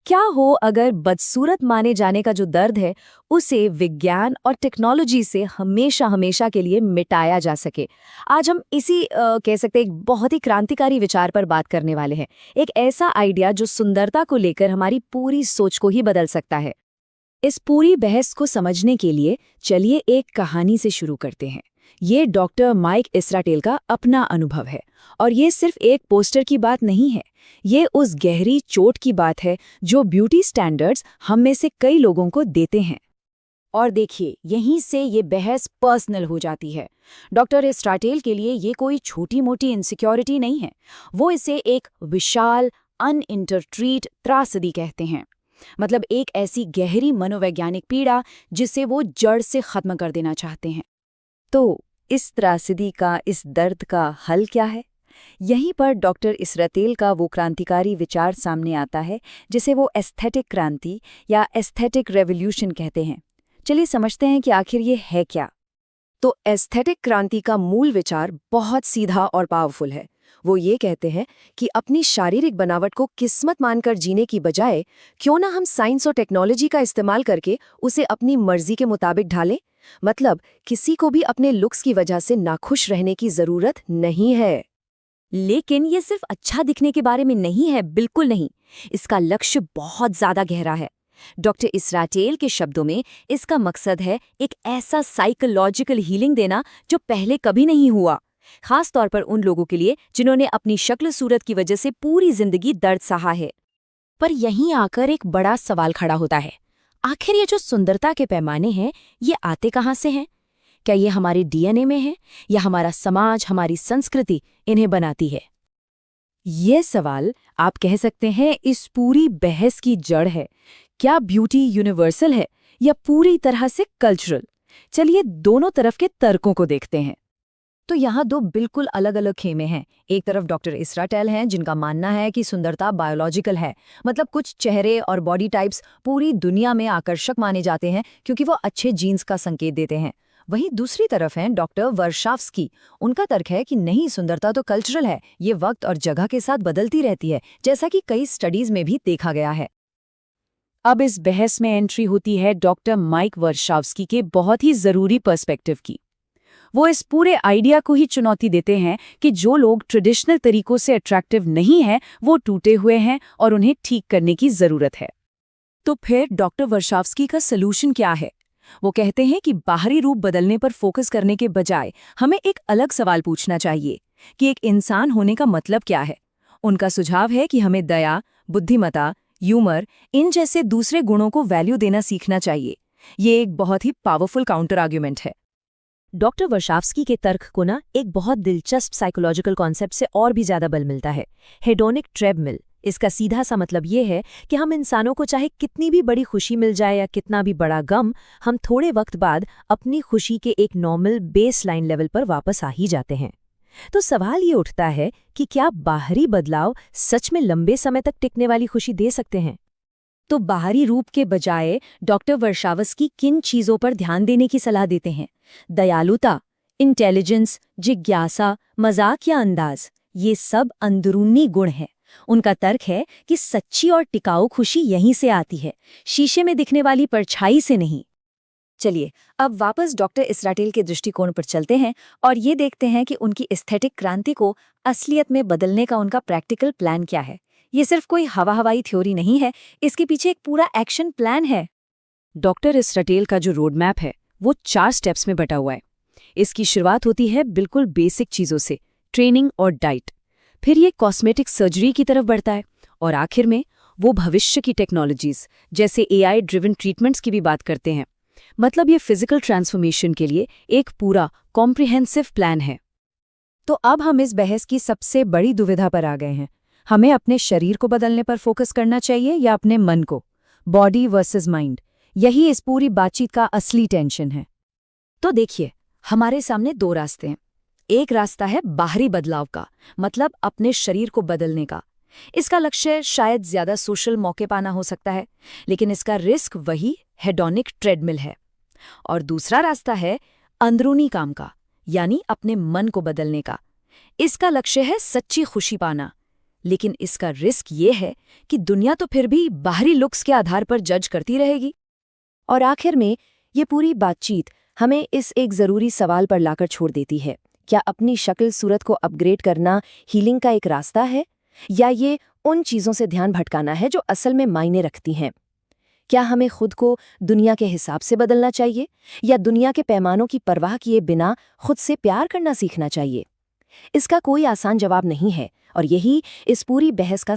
क्या हो अगर बदसूरत माने जाने का जो दर्द है उसे विज्ञान और टेक्नोलॉजी से हमेशा हमेशा के लिए मिटाया जा सके। आज हम इसी कह सकते हैं एक बहुत ही क्रांतिकारी विचार पर बात करने वाले हैं। एक ऐसा आइडिया जो सुंदरता को लेकर हमारी पूरी सोच को ही बदल सकता है। इस पूरी बहस को समझने के लिए चलिए एक कहानी से शुरू करते हैं। ये डॉक्टर माइक इसराटेल का अपना अनुभव है और ये सिर्फ एक पोस्टर की बात नहीं है। ये उस गहरी चोट की बात है जो ब्यूटी स्टैंडर्ड्स हम में से कई लोगों को देते हैं। और देखिए, यहीं से ये बहस पर्सनल हो जाती है। डॉक्टर इसराटेल के लिए ये कोई छोटी मोटी इनसिक्योरिटी नहीं है। वो इसे एक विशाल अनइंटरट्रीट त्रासदी कहते हैं। मतलब एक ऐसी गहरी मनोवैज्ञानिक पीड़ा जिसे वो जड़ से खत्म कर देना चाहते हैं। तो इस त्रासदी का, इस दर्द का हल क्या है? यहीं पर डॉक्टर इसराटेल का वो क्रांतिकारी विचार सामने आता है जिसे वो एस्थेटिक क्रांति या एस्थेटिक रेवोल्यूशन कहते हैं। चलिए समझते हैं कि आखिर ये है क्या। तो एस्थेटिक क्रांति का मूल विचार बहुत सीधा और पावरफुल है। वो ये कहते हैं कि अपनी शारीरिक बनावट को किस्मत मानकर जीने की बजाय क्यों ना हम साइंस और टेक्नोलॉजी का इस्तेमाल करके उसे अपनी मर्जी के मुताबिक ढालें। मतलब किसी को भी अपने लुक्स की वजह से नाखुश रहने की जरूरत नहीं है। लेकिन ये सिर्फ अच्छा दिखने के बारे में नहीं है, बिल्कुल नहीं। इसका लक्ष्य बहुत ज्यादा गहरा है। डॉक्टर इसराटेल के शब्दों में इसका मकसद है एक ऐसा साइकोलॉजिकल हीलिंग देना जो पहले कभी नहीं हुआ, खास तौर पर उन लोगों के लिए जिन्होंने अपनी शक्ल सूरत की वजह से पूरी जिंदगी दर्द सहा है। पर यहीं आकर एक बड़ा सवाल खड़ा होता है। आखिर ये जो सुंदरता के पैमाने हैं, ये आते कहाँ से हैं? क्या ये हमारे डीएनए में है या हमारा समाज, हमारी संस्कृति इन्हें बनाती है? ये सवाल आप कह सकते हैं इस पूरी बहस की जड़ है। क्या ब्यूटी यूनिवर्सल है या पूरी तरह से कल्चरल? चलिए दोनों तरफ के तर्कों को देखते हैं। तो यहाँ दो बिल्कुल अलग अलग खेमे हैं। एक तरफ डॉक्टर इसराटेल हैं जिनका मानना है कि सुंदरता बायोलॉजिकल है। मतलब कुछ चेहरे और बॉडी टाइप्स पूरी दुनिया में आकर्षक माने जाते हैं क्योंकि वो अच्छे जीन्स का संकेत देते हैं। वहीं दूसरी तरफ हैं डॉक्टर वर्शाव्स्की। उनका तर्क है कि नहीं, सुंदरता तो कल्चरल है, ये वक्त और जगह के साथ बदलती रहती है, जैसा कि कई स्टडीज में भी देखा गया है। अब इस बहस में एंट्री होती है डॉक्टर माइक वर्शाव्स्की के बहुत ही जरूरी पर्सपेक्टिव की। वो इस पूरे आइडिया को ही चुनौती देते हैं कि जो लोग ट्रेडिशनल तरीकों से अट्रैक्टिव नहीं हैं, वो टूटे हुए हैं और उन्हें ठीक करने की जरूरत है। तो फिर डॉक्टर वर्शाव्स्की का सलूशन क्या है? वो कहते हैं कि बाहरी रूप बदलने पर फोकस करने के बजाय हमें एक अलग सवाल पूछना चाहिए कि एक इंसान होने का मतलब क्या है। उनका सुझाव है कि हमें दया, बुद्धिमत्ता, ह्यूमर, इन जैसे दूसरे गुणों को वैल्यू देना सीखना चाहिए। ये एक बहुत ही पावरफुल काउंटर आर्ग्यूमेंट है। डॉक्टर वर्शाव्स्की के तर्क को एक बहुत दिलचस्प साइकोलॉजिकल कॉन्सेप्ट से और भी ज्यादा बल मिलता है, हेडोनिक ट्रेडमिल। इसका सीधा सा मतलब ये है कि हम इंसानों को चाहे कितनी भी बड़ी खुशी मिल जाए या कितना भी बड़ा गम, हम थोड़े वक्त बाद अपनी खुशी के एक नॉर्मल बेस लाइन लेवल पर वापस आ ही जाते हैं। तो सवाल ये उठता है कि क्या बाहरी बदलाव सच में लंबे समय तक टिकने वाली खुशी दे सकते हैं? तो बाहरी रूप के बजाय डॉक्टर वर्शाव्स्की किन चीजों पर ध्यान देने की सलाह देते हैं? दयालुता, इंटेलिजेंस, जिज्ञासा, मजाक या अंदाज, ये सब अंदरूनी गुण हैं। उनका तर्क है कि सच्ची और टिकाऊ खुशी यहीं से आती है, शीशे में दिखने वाली परछाई से नहीं। चलिए अब वापस डॉक्टर इसराटेल के दृष्टिकोण पर चलते हैं और ये देखते हैं कि उनकी एस्थेटिक क्रांति को असलियत में बदलने का उनका प्रैक्टिकल प्लान क्या है। ये सिर्फ कोई हवाई थ्योरी नहीं है, इसके पीछे एक पूरा एक्शन प्लान है। डॉक्टर इसराटेल का जो रोड मैप है वो 4 स्टेप्स में बटा हुआ है। इसकी शुरुआत होती है बिल्कुल बेसिक चीजों से, ट्रेनिंग और डाइट। फिर ये कॉस्मेटिक सर्जरी की तरफ बढ़ता है और आखिर में वो भविष्य की टेक्नोलॉजीज जैसे एआई ड्रिवन ट्रीटमेंट्स की भी बात करते हैं। मतलब ये फिजिकल ट्रांसफॉर्मेशन के लिए एक पूरा कॉम्प्रिहेंसिव प्लान है। तो अब हम इस बहस की सबसे बड़ी दुविधा पर आ गए हैं। हमें अपने शरीर को बदलने पर फोकस करना चाहिए या अपने मन को? बॉडी वर्सेस माइंड, यही इस पूरी बातचीत का असली टेंशन है। तो देखिए, हमारे सामने 2 रास्ते हैं। एक रास्ता है बाहरी बदलाव का, मतलब अपने शरीर को बदलने का। इसका लक्ष्य शायद ज्यादा सोशल मौके पाना हो सकता है, लेकिन इसका रिस्क वही हेडोनिक ट्रेडमिल है। और दूसरा रास्ता है अंदरूनी काम का, यानी अपने मन को बदलने का। इसका लक्ष्य है सच्ची खुशी पाना, लेकिन इसका रिस्क ये है कि दुनिया तो फिर भी बाहरी लुक्स के आधार पर जज करती रहेगी। और आखिर में ये पूरी बातचीत हमें इस एक ज़रूरी सवाल पर लाकर छोड़ देती है, क्या अपनी शक्ल सूरत को अपग्रेड करना हीलिंग का एक रास्ता है, या ये उन चीज़ों से ध्यान भटकाना है जो असल में मायने रखती हैं? क्या हमें खुद को दुनिया के हिसाब से बदलना चाहिए, या दुनिया के पैमानों की परवाह किए बिना खुद से प्यार करना सीखना चाहिए? इसका कोई आसान जवाब नहीं है, और यही इस पूरी बहस का